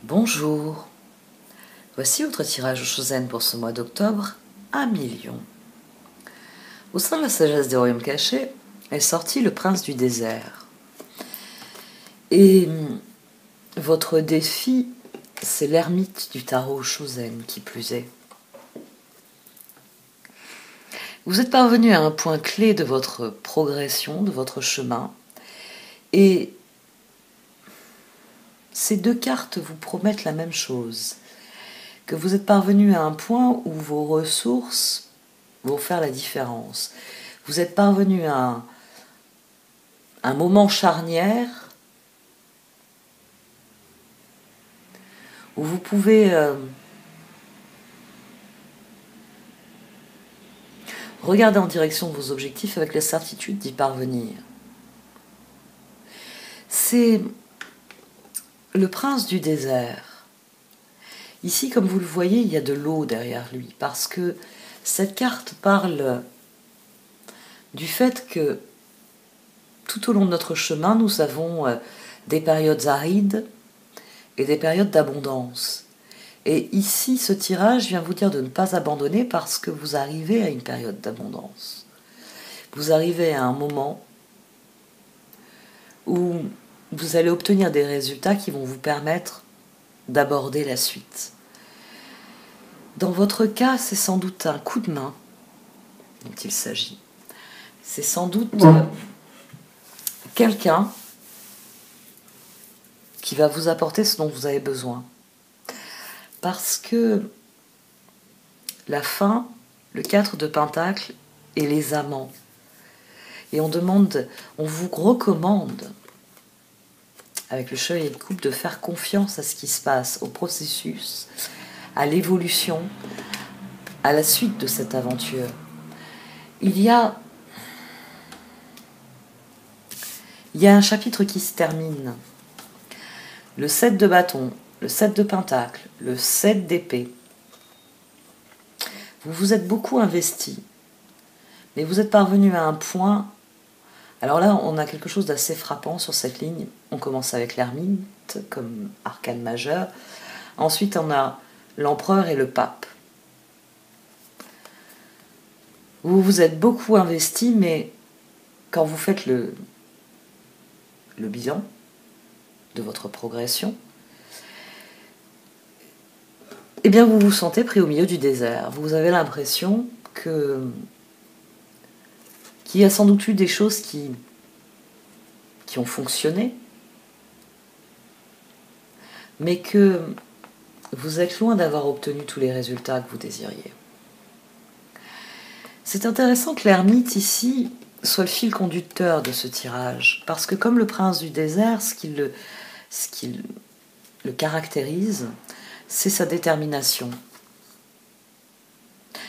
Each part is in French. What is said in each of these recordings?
Bonjour, voici votre tirage au Shosen pour ce mois d'octobre, 1 million. Au sein de la sagesse des royaumes cachés est sorti le prince du désert. Et votre défi, c'est l'ermite du tarot Shosen, qui plus est. Vous êtes parvenu à un point clé de votre progression, de votre chemin, et ces deux cartes vous promettent la même chose, que vous êtes parvenu à un point où vos ressources vont faire la différence. Vous êtes parvenu à un moment charnière où vous pouvez regarder en direction de vos objectifs avec la certitude d'y parvenir. C'est le prince du désert. Ici, comme vous le voyez, il y a de l'eau derrière lui, parce que cette carte parle du fait que tout au long de notre chemin, nous avons des périodes arides et des périodes d'abondance. Et ici, ce tirage vient vous dire de ne pas abandonner parce que vous arrivez à une période d'abondance. Vous arrivez à un moment où vous allez obtenir des résultats qui vont vous permettre d'aborder la suite. Dans votre cas, c'est sans doute un coup de main dont il s'agit. C'est sans doute quelqu'un qui va vous apporter ce dont vous avez besoin. Parce que la fin, le 4 de Pentacle et les amants. Et on vous recommande, avec le chevalier de coupe, de faire confiance à ce qui se passe, au processus, à l'évolution, à la suite de cette aventure. Il y a un chapitre qui se termine. Le 7 de bâton, le 7 de pentacle, le 7 d'épée. Vous vous êtes beaucoup investi, mais vous êtes parvenu à un point. Alors là, on a quelque chose d'assez frappant sur cette ligne. On commence avec l'ermite comme arcane majeur. Ensuite, on a l'empereur et le pape. Vous vous êtes beaucoup investi, mais quand vous faites le bilan de votre progression, eh bien vous vous sentez pris au milieu du désert. Vous avez l'impression qu'il y a sans doute eu des choses qui ont fonctionné, mais que vous êtes loin d'avoir obtenu tous les résultats que vous désiriez. C'est intéressant que l'ermite ici soit le fil conducteur de ce tirage, parce que comme le prince du désert, ce qui le caractérise, c'est sa détermination.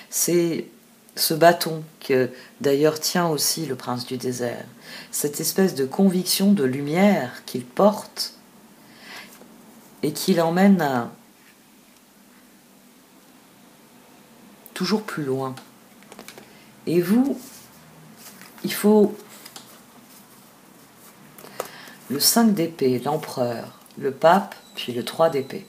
C'est ce bâton que d'ailleurs tient aussi le prince du désert, cette espèce de conviction de lumière qu'il porte et qui l'emmène à toujours plus loin. Et vous, il faut le 5 d'épée, l'empereur, le pape, puis le 3 d'épée.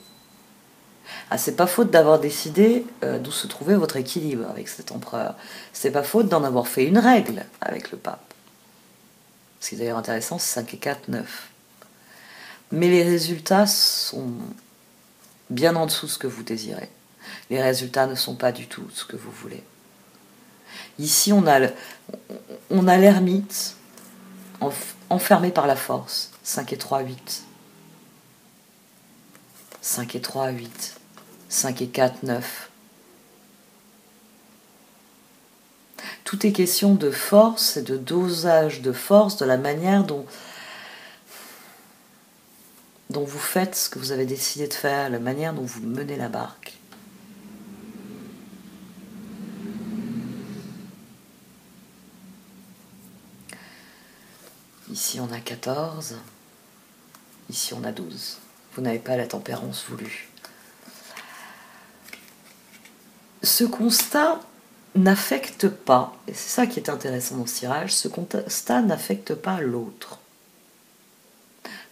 Ah, c'est pas faute d'avoir décidé d'où se trouvait votre équilibre avec cet empereur. C'est pas faute d'en avoir fait une règle avec le pape. Ce qui est d'ailleurs intéressant, c'est 5 et 4, 9. Mais les résultats sont bien en dessous de ce que vous désirez. Les résultats ne sont pas du tout ce que vous voulez. Ici, on a l'ermite enfermé par la force. 5 et 3, 8. 5 et 3, 8. 5 et 4, 9. Tout est question de force et de dosage de force, de la manière dont vous faites ce que vous avez décidé de faire, la manière dont vous menez la barque. Ici on a 14, ici on a 12. Vous n'avez pas la tempérance voulue. Ce constat n'affecte pas, et c'est ça qui est intéressant dans ce tirage, ce constat n'affecte pas l'autre.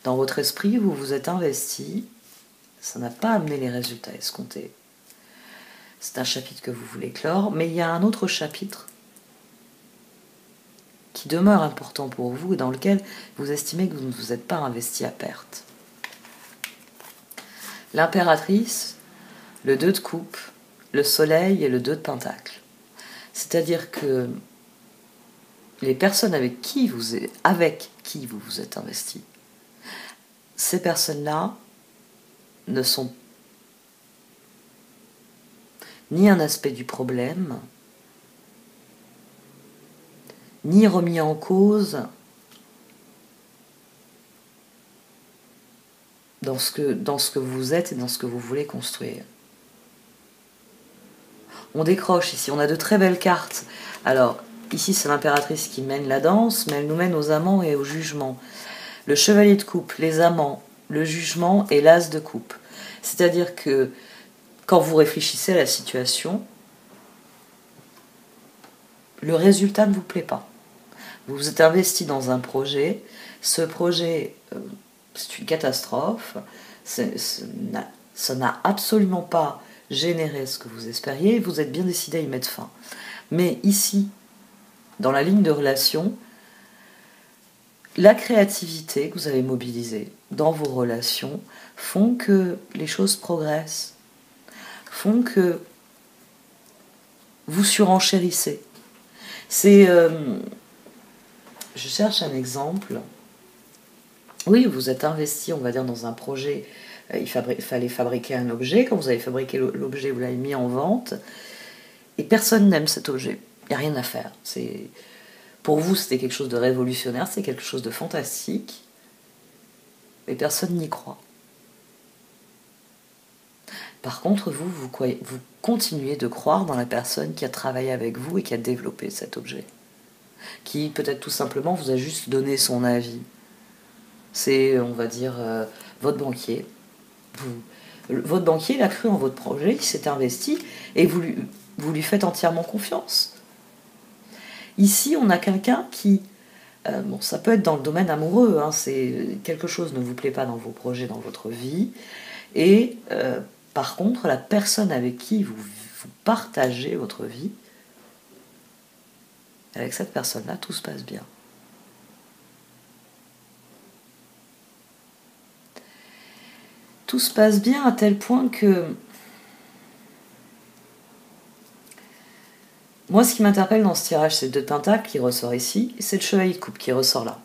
Dans votre esprit, vous vous êtes investi, Ça n'a pas amené les résultats escomptés. C'est un chapitre que vous voulez clore, mais il y a un autre chapitre qui demeure important pour vous et dans lequel vous estimez que vous ne vous êtes pas investi à perte. L'impératrice, le 2 de coupe, le soleil et le 2 de pentacle. C'est-à-dire que les personnes avec qui vous vous êtes investi, ces personnes-là ne sont ni un aspect du problème, ni remis en cause dans ce que vous êtes et dans ce que vous voulez construire. On décroche ici, on a de très belles cartes. Alors, ici c'est l'impératrice qui mène la danse, mais elle nous mène aux amants et au jugement. Le chevalier de coupe, les amants, le jugement et l'as de coupe. C'est-à-dire que quand vous réfléchissez à la situation, le résultat ne vous plaît pas. Vous vous êtes investi dans un projet, ce projet, c'est une catastrophe, ça n'a absolument pas généré ce que vous espériez, vous êtes bien décidé à y mettre fin. Mais ici, dans la ligne de relation, la créativité que vous avez mobilisée dans vos relations font que les choses progressent, font que vous surenchérissez. Je cherche un exemple. Oui, vous êtes investi, on va dire, dans un projet. Il fallait fabriquer un objet. Quand vous avez fabriqué l'objet, vous l'avez mis en vente. Et personne n'aime cet objet. Il n'y a rien à faire. Pour vous, c'était quelque chose de révolutionnaire, c'est quelque chose de fantastique. Et personne n'y croit. Par contre, vous continuez de croire dans la personne qui a travaillé avec vous et qui a développé cet objet. Qui peut-être tout simplement vous a juste donné son avis. C'est, on va dire, votre banquier. Votre banquier, il a cru en votre projet, il s'est investi et vous lui faites entièrement confiance. Ici, on a quelqu'un qui... ça peut être dans le domaine amoureux, hein, quelque chose ne vous plaît pas dans vos projets, dans votre vie. Et par contre, la personne avec qui vous partagez votre vie, avec cette personne-là, tout se passe bien. Tout se passe bien à tel point que... Moi, ce qui m'interpelle dans ce tirage, c'est le 2 de pentacle qui ressort ici, et c'est le chevalier de coupe qui ressort là.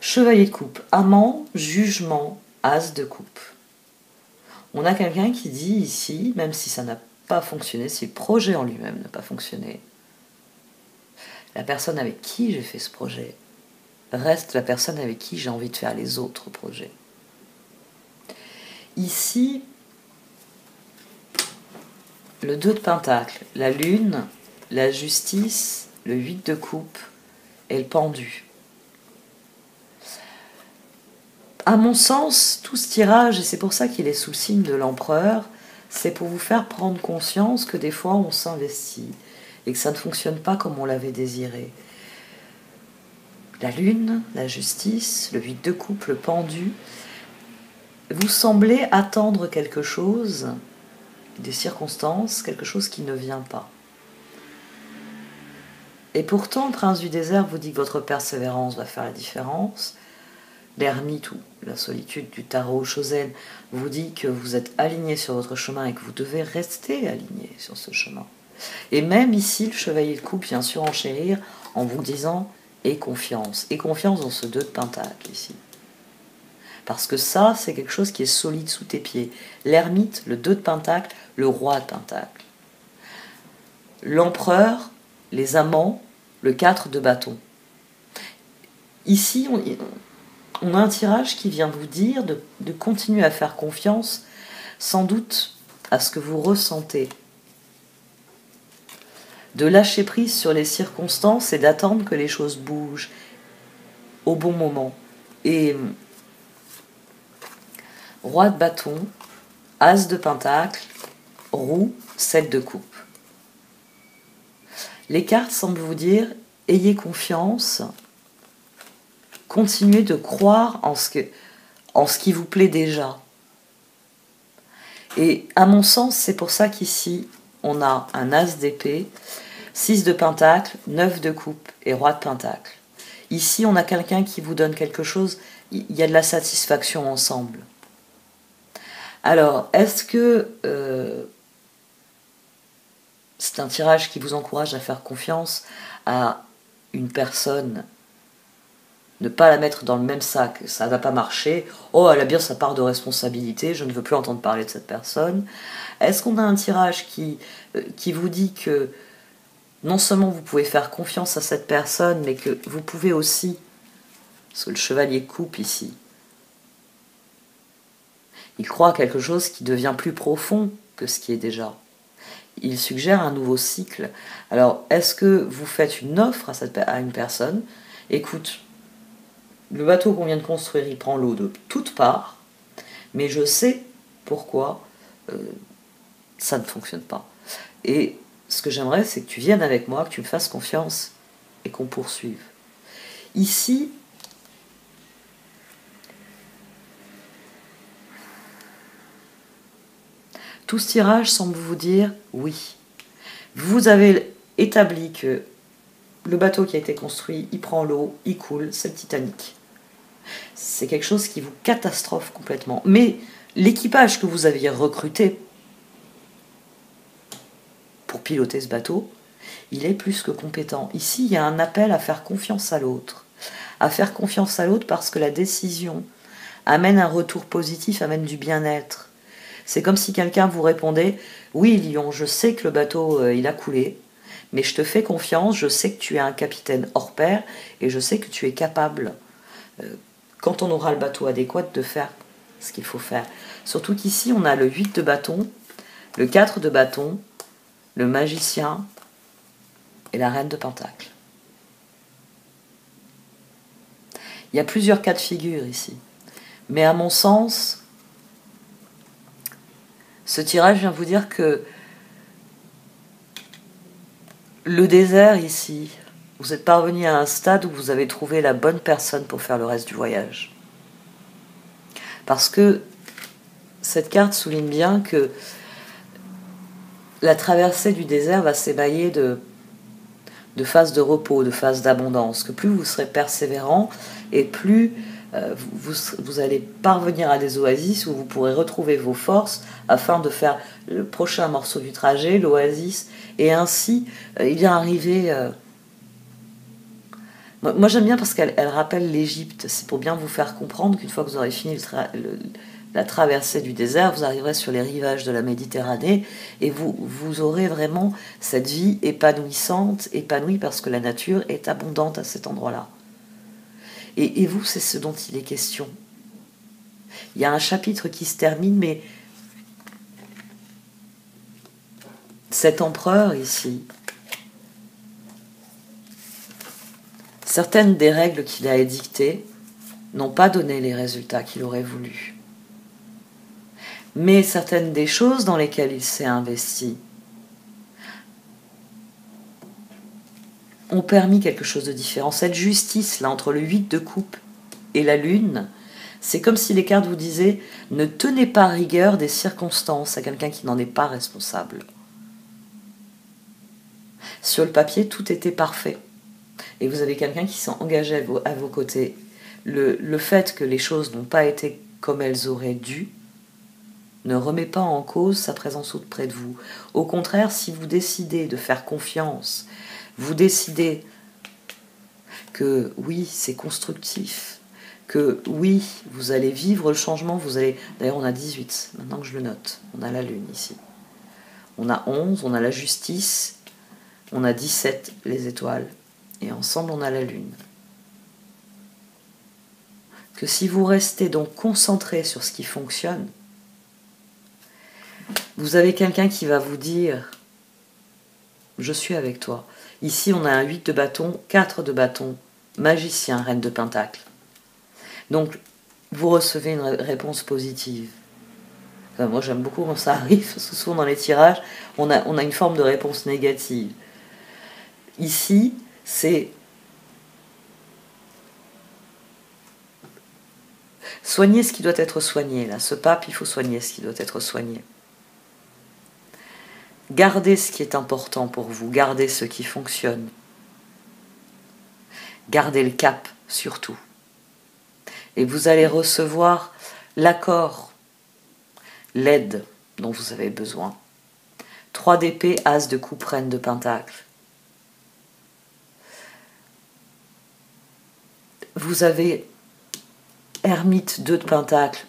Chevalier de coupe, amant, jugement, as de coupe. On a quelqu'un qui dit ici, même si ça n'a pas fonctionné, si le projet en lui-même n'a pas fonctionné, la personne avec qui j'ai fait ce projet reste la personne avec qui j'ai envie de faire les autres projets. Ici, le 2 de pentacle, la lune, la justice, le 8 de coupe et le pendu. À mon sens, tout ce tirage, et c'est pour ça qu'il est sous le signe de l'empereur, c'est pour vous faire prendre conscience que des fois on s'investit et que ça ne fonctionne pas comme on l'avait désiré. La lune, la justice, le 8 de coupe, le pendu, vous semblez attendre quelque chose, des circonstances, quelque chose qui ne vient pas. Et pourtant, le prince du désert vous dit que votre persévérance va faire la différence. L'ermite ou la solitude du tarot Chosen vous dit que vous êtes aligné sur votre chemin et que vous devez rester aligné sur ce chemin. Et même ici, le chevalier de coupe vient surenchérir en vous disant « et confiance ». Et confiance dans ce 2 de pentacle ici. Parce que ça, c'est quelque chose qui est solide sous tes pieds. L'ermite, le 2 de pentacle, le roi de pentacle. L'empereur, les amants, le 4 de bâton. Ici, on a un tirage qui vient vous dire de continuer à faire confiance, sans doute, à ce que vous ressentez. De lâcher prise sur les circonstances et d'attendre que les choses bougent au bon moment. Et roi de bâton, as de pentacle, roue, 7 de coupe. Les cartes semblent vous dire, ayez confiance, continuez de croire en ce qui vous plaît déjà. Et à mon sens, c'est pour ça qu'ici, on a un as d'épée, 6 de pentacle, 9 de coupe et roi de pentacle. Ici, on a quelqu'un qui vous donne quelque chose, il y a de la satisfaction ensemble. Alors, est-ce que c'est un tirage qui vous encourage à faire confiance à une personne, ne pas la mettre dans le même sac, ça n'a pas marché, oh elle a bien sa part de responsabilité, je ne veux plus entendre parler de cette personne. Est-ce qu'on a un tirage qui vous dit que non seulement vous pouvez faire confiance à cette personne, mais que vous pouvez aussi, parce que le chevalier coupe ici, il croit à quelque chose qui devient plus profond que ce qui est déjà. Il suggère un nouveau cycle. Alors, est-ce que vous faites une offre à une personne? Écoute, le bateau qu'on vient de construire, il prend l'eau de toutes parts, mais je sais pourquoi ça ne fonctionne pas. Et ce que j'aimerais, c'est que tu viennes avec moi, que tu me fasses confiance et qu'on poursuive. Ici, tout ce tirage semble vous dire oui. Vous avez établi que le bateau qui a été construit, il prend l'eau, il coule, c'est le Titanic. C'est quelque chose qui vous catastrophe complètement. Mais l'équipage que vous aviez recruté pour piloter ce bateau, il est plus que compétent. Ici, il y a un appel à faire confiance à l'autre. À faire confiance à l'autre parce que la décision amène un retour positif, amène du bien-être. C'est comme si quelqu'un vous répondait « Oui, Lyon, je sais que le bateau, il a coulé, mais je te fais confiance, je sais que tu es un capitaine hors pair et je sais que tu es capable, quand on aura le bateau adéquat, de faire ce qu'il faut faire. » Surtout qu'ici, on a le 8 de bâton, le 4 de bâton, le magicien et la reine de pentacle. Il y a plusieurs cas de figure ici. Mais à mon sens, ce tirage vient vous dire que le désert ici, vous êtes parvenu à un stade où vous avez trouvé la bonne personne pour faire le reste du voyage. Parce que cette carte souligne bien que la traversée du désert va s'émailler de phases de repos, de phases d'abondance. Que plus vous serez persévérant et plus vous allez parvenir à des oasis où vous pourrez retrouver vos forces afin de faire le prochain morceau du trajet, l'oasis, et ainsi il vient arriver... Moi j'aime bien parce qu'elle rappelle l'Égypte, c'est pour bien vous faire comprendre qu'une fois que vous aurez fini la traversée du désert, vous arriverez sur les rivages de la Méditerranée et vous aurez vraiment cette vie épanouissante, épanouie parce que la nature est abondante à cet endroit-là. Et vous, c'est ce dont il est question. Il y a un chapitre qui se termine, mais cet empereur ici, certaines des règles qu'il a édictées n'ont pas donné les résultats qu'il aurait voulu. Mais certaines des choses dans lesquelles il s'est investi ont permis quelque chose de différent. Cette justice, là, entre le 8 de coupe et la lune, c'est comme si les cartes vous disaient « Ne tenez pas rigueur des circonstances à quelqu'un qui n'en est pas responsable. » Sur le papier, tout était parfait. Et vous avez quelqu'un qui s'est engagé à vos côtés. Le fait que les choses n'ont pas été comme elles auraient dû ne remet pas en cause sa présence auprès de vous. Au contraire, si vous décidez de faire confiance, vous décidez que oui, c'est constructif, que oui, vous allez vivre le changement, vous allez... D'ailleurs, on a 18, maintenant que je le note. On a la lune ici. On a 11, on a la justice, on a 17, les étoiles. Et ensemble, on a la lune. Que si vous restez donc concentré sur ce qui fonctionne, vous avez quelqu'un qui va vous dire « Je suis avec toi ». Ici, on a un 8 de bâton, 4 de bâton, magicien, reine de pentacle. Donc, vous recevez une réponse positive. Enfin, moi, j'aime beaucoup quand ça arrive, parce que souvent dans les tirages, on a une forme de réponse négative. Ici, c'est Soignez ce qui doit être soigné. Là, ce pape, il faut soigner ce qui doit être soigné. Gardez ce qui est important pour vous, gardez ce qui fonctionne. Gardez le cap, surtout. Et vous allez recevoir l'accord, l'aide dont vous avez besoin. 3 d'épée, as de coupe, reine de pentacle. Vous avez ermite, 2 de pentacle,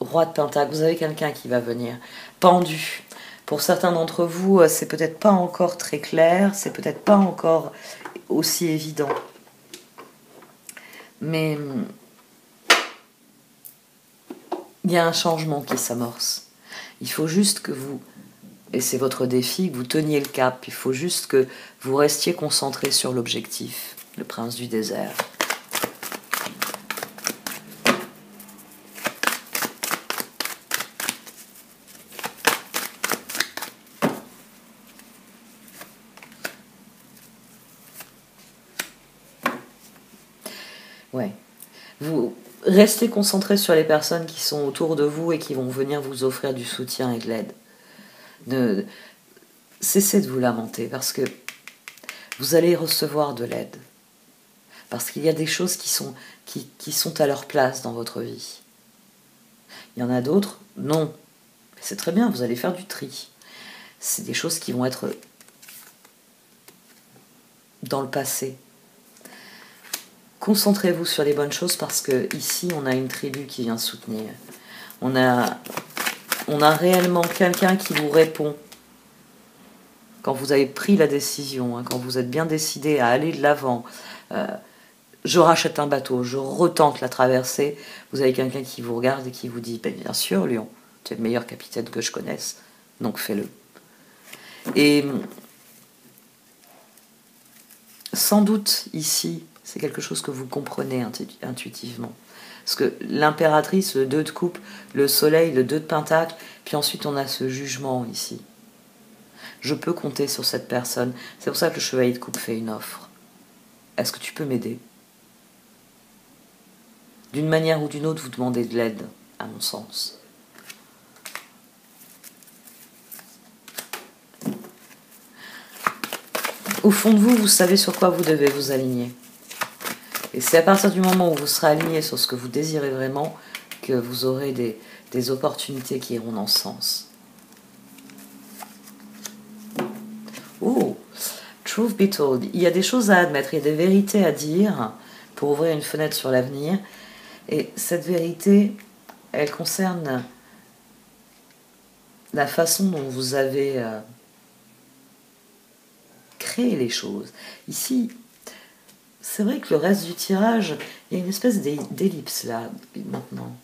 roi de pentacle. Vous avez quelqu'un qui va venir. Pendu. Pour certains d'entre vous, c'est peut-être pas encore très clair, c'est peut-être pas encore aussi évident. Mais il y a un changement qui s'amorce. Il faut juste que vous, et c'est votre défi, que vous teniez le cap. Il faut juste que vous restiez concentré sur l'objectif, le prince du désert. Ouais. Vous restez concentré sur les personnes qui sont autour de vous et qui vont venir vous offrir du soutien et de l'aide. Cessez de vous lamenter parce que vous allez recevoir de l'aide. Parce qu'il y a des choses qui sont à leur place dans votre vie. Il y en a d'autres, non. C'est très bien, vous allez faire du tri. C'est des choses qui vont être dans le passé. Concentrez-vous sur les bonnes choses parce que ici on a une tribu qui vient soutenir. On a réellement quelqu'un qui vous répond quand vous avez pris la décision, hein, quand vous êtes bien décidé à aller de l'avant. Je rachète un bateau, je retente la traversée. Vous avez quelqu'un qui vous regarde et qui vous dit ben, bien sûr, Lion, tu es le meilleur capitaine que je connaisse, donc fais-le. Et sans doute ici, c'est quelque chose que vous comprenez intuitivement. Parce que l'impératrice, le 2 de coupe, le soleil, le 2 de pentacle, puis ensuite on a ce jugement ici. Je peux compter sur cette personne. C'est pour ça que le chevalier de coupe fait une offre. Est-ce que tu peux m'aider ? D'une manière ou d'une autre, vous demandez de l'aide, à mon sens. Au fond de vous, vous savez sur quoi vous devez vous aligner. Et c'est à partir du moment où vous serez aligné sur ce que vous désirez vraiment que vous aurez des opportunités qui iront dans ce sens. Oh, truth be told, il y a des choses à admettre, il y a des vérités à dire pour ouvrir une fenêtre sur l'avenir. Et cette vérité, elle concerne la façon dont vous avez créé les choses. Ici, c'est vrai que le reste du tirage, il y a une espèce d'ellipse là, maintenant,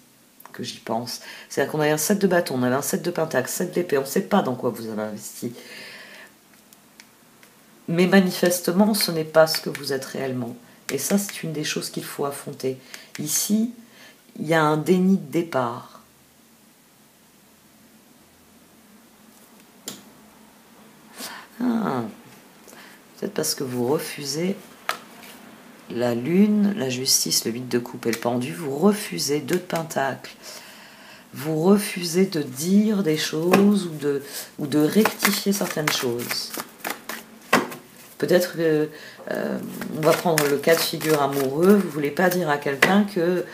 que j'y pense. C'est-à-dire qu'on avait un 7 de bâton, on avait un 7 de pentacle, 7 d'épée, on ne sait pas dans quoi vous avez investi. Mais manifestement, ce n'est pas ce que vous êtes réellement. Et ça, c'est une des choses qu'il faut affronter. Ici, il y a un déni de départ. Peut-être parce que vous refusez la lune, la justice, le 8 de coupe et le pendu, vous refusez 2 de pentacle. Vous refusez de dire des choses ou de rectifier certaines choses. Peut-être que, on va prendre le cas de figure amoureux, vous ne voulez pas dire à quelqu'un que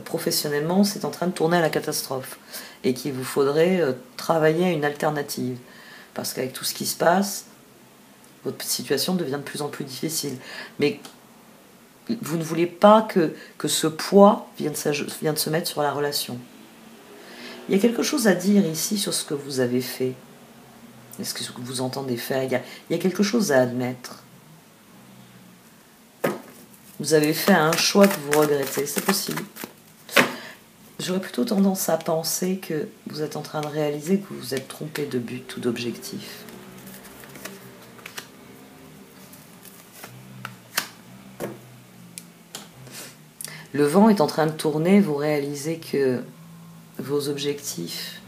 professionnellement c'est en train de tourner à la catastrophe et qu'il vous faudrait travailler à une alternative. Parce qu'avec tout ce qui se passe, votre situation devient de plus en plus difficile. Mais vous ne voulez pas que ce poids vienne de se mettre sur la relation. Il y a quelque chose à dire ici sur ce que vous avez fait. Est-ce que vous entendez faire, il y a quelque chose à admettre. Vous avez fait un choix que vous regrettez, c'est possible. J'aurais plutôt tendance à penser que vous êtes en train de réaliser que vous vous êtes trompé de but ou d'objectif. Le vent est en train de tourner, vous réalisez que vos objectifs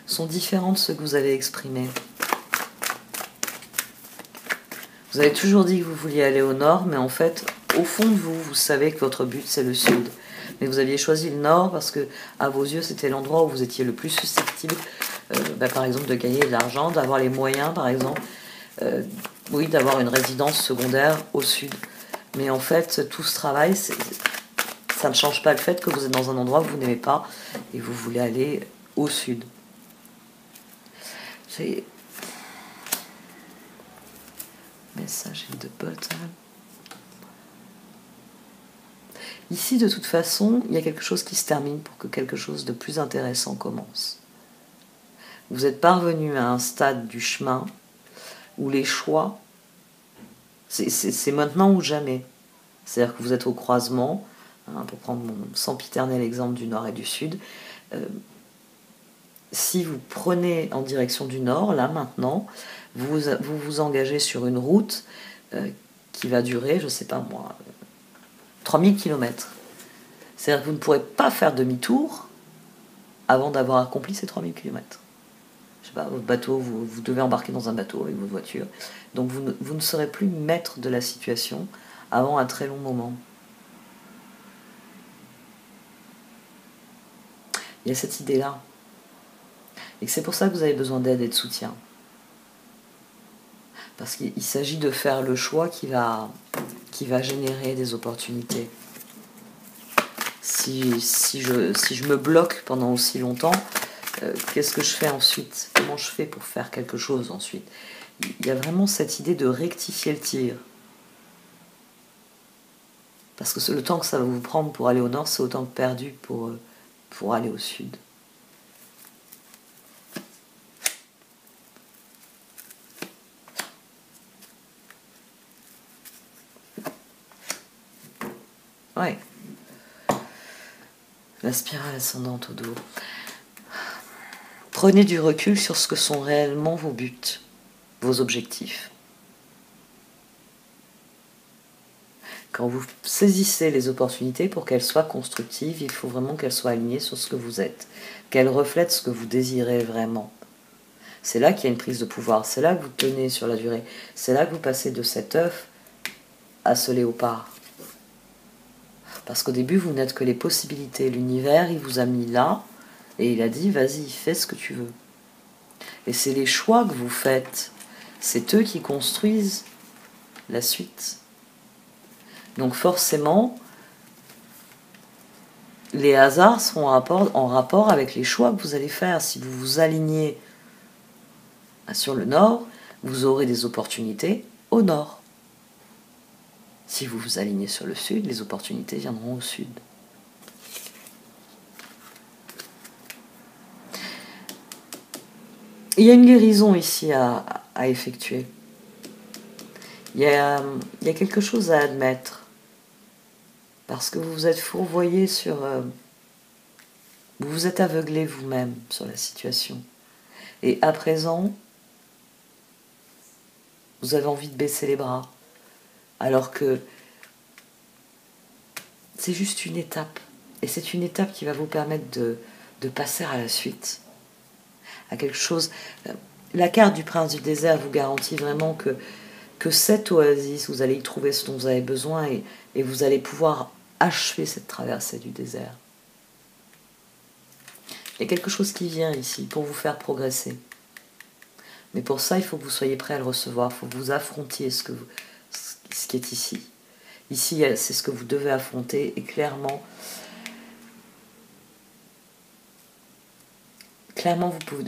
sont différents de ceux que vous avez exprimés. Vous avez toujours dit que vous vouliez aller au nord, mais en fait, au fond de vous, vous savez que votre but, c'est le sud. Mais vous aviez choisi le nord parce que, à vos yeux, c'était l'endroit où vous étiez le plus susceptible, par exemple, de gagner de l'argent, d'avoir les moyens, par exemple, oui, d'avoir une résidence secondaire au sud. Mais en fait, tout ce travail, ça ne change pas le fait que vous êtes dans un endroit que vous n'aimez pas et vous voulez aller au sud. C'est... Message in the bottle. Ici, de toute façon, il y a quelque chose qui se termine pour que quelque chose de plus intéressant commence. Vous êtes parvenu à un stade du chemin où les choix, c'est maintenant ou jamais. C'est-à-dire que vous êtes au croisement, hein, pour prendre mon sempiternel exemple du nord et du sud. Si vous prenez en direction du nord, là maintenant, vous vous engagez sur une route qui va durer, je ne sais pas moi, 3000 km. C'est-à-dire que vous ne pourrez pas faire demi-tour avant d'avoir accompli ces 3000 km. Je sais pas, votre bateau, vous devez embarquer dans un bateau avec votre voiture. Donc vous ne serez plus maître de la situation avant un très long moment. Il y a cette idée-là. Et c'est pour ça que vous avez besoin d'aide et de soutien. Parce qu'il s'agit de faire le choix qui va générer des opportunités. Si je me bloque pendant aussi longtemps, qu'est-ce que je fais ensuite? Comment je fais pour faire quelque chose ensuite? Il y a vraiment cette idée de rectifier le tir. Parce que le temps que ça va vous prendre pour aller au nord, c'est autant que perdu pour aller au sud. Ouais. La spirale ascendante au dos. Prenez du recul sur ce que sont réellement vos buts, vos objectifs. Quand vous saisissez les opportunités, pour qu'elles soient constructives, il faut vraiment qu'elles soient alignées sur ce que vous êtes, qu'elles reflètent ce que vous désirez vraiment. C'est là qu'il y a une prise de pouvoir, c'est là que vous tenez sur la durée, c'est là que vous passez de cet œuf à ce léopard. Parce qu'au début, vous n'êtes que les possibilités. L'univers, il vous a mis là, et il a dit, vas-y, fais ce que tu veux. Et c'est les choix que vous faites, c'est eux qui construisent la suite. Donc forcément, les hasards seront en rapport avec les choix que vous allez faire. Si vous vous alignez sur le nord, vous aurez des opportunités au nord. Si vous vous alignez sur le sud, les opportunités viendront au sud. Il y a une guérison ici à effectuer. Il y a quelque chose à admettre. Parce que vous vous êtes fourvoyé sur... vous vous êtes aveuglé vous-même sur la situation. Et à présent, vous avez envie de baisser les bras. Alors que c'est juste une étape. Et c'est une étape qui va vous permettre de passer à la suite. À quelque chose... La carte du prince du désert vous garantit vraiment que cette oasis, vous allez y trouver ce dont vous avez besoin et vous allez pouvoir achever cette traversée du désert. Il y a quelque chose qui vient ici pour vous faire progresser. Mais pour ça, il faut que vous soyez prêt à le recevoir. Il faut que vous affrontiez ce qui est ici. Ici, c'est ce que vous devez affronter et clairement,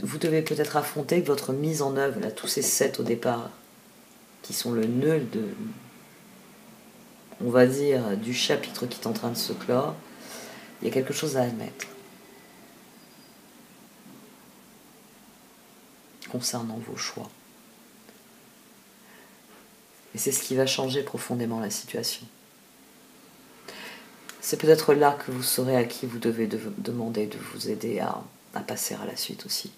vous devez peut-être affronter votre mise en œuvre, là, tous ces 7 au départ, qui sont le nœud on va dire, du chapitre qui est en train de se clore. Il y a quelque chose à admettre concernant vos choix. Et c'est ce qui va changer profondément la situation. C'est peut-être là que vous saurez à qui vous devez demander de vous aider à passer à la suite aussi.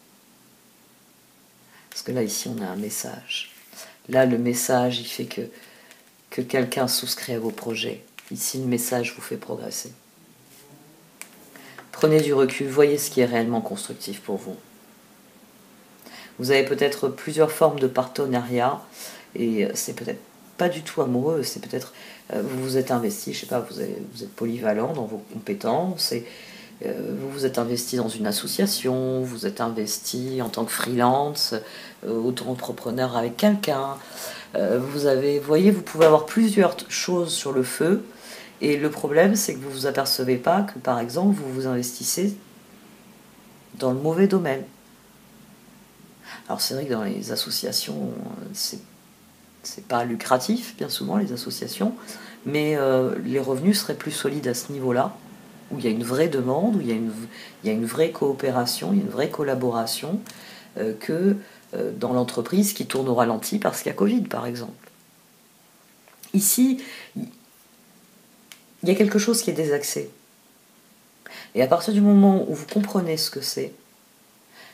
Parce que là, ici, on a un message. Là, le message, il fait que quelqu'un souscrit à vos projets. Ici, le message vous fait progresser. Prenez du recul, voyez ce qui est réellement constructif pour vous. Vous avez peut-être plusieurs formes de partenariat, et c'est peut-être pas du tout amoureux, c'est peut-être vous vous êtes investi, je sais pas, vous êtes polyvalent dans vos compétences, et vous vous êtes investi dans une association, vous êtes investi en tant que freelance, auto-entrepreneur avec quelqu'un. Vous voyez, vous pouvez avoir plusieurs choses sur le feu, et le problème, c'est que vous vous apercevez pas que, par exemple, vous vous investissez dans le mauvais domaine. Alors c'est vrai que dans les associations, c'est pas lucratif, bien souvent, les associations, mais les revenus seraient plus solides à ce niveau-là, où il y a une vraie demande, où il y a une vraie coopération, il y a une vraie collaboration, que dans l'entreprise qui tourne au ralenti parce qu'il y a Covid, par exemple. Ici, il y a quelque chose qui est désaxé. Et à partir du moment où vous comprenez ce que c'est,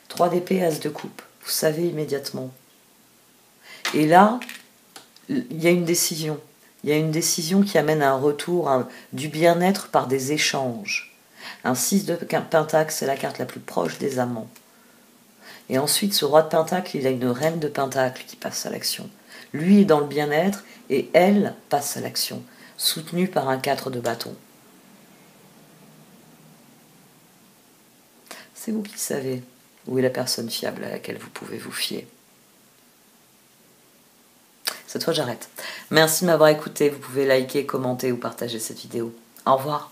3 d'épée, as de coupe, vous savez immédiatement. Et là, il y a une décision. Il y a une décision qui amène à un retour du bien-être par des échanges. Un 6 de pentacle, c'est la carte la plus proche des amants. Et ensuite, ce roi de pentacle, il a une reine de pentacle qui passe à l'action. Lui est dans le bien-être et elle passe à l'action, soutenue par un 4 de bâton. C'est vous qui savez où est la personne fiable à laquelle vous pouvez vous fier. Cette fois, j'arrête. Merci de m'avoir écouté. Vous pouvez liker, commenter ou partager cette vidéo. Au revoir.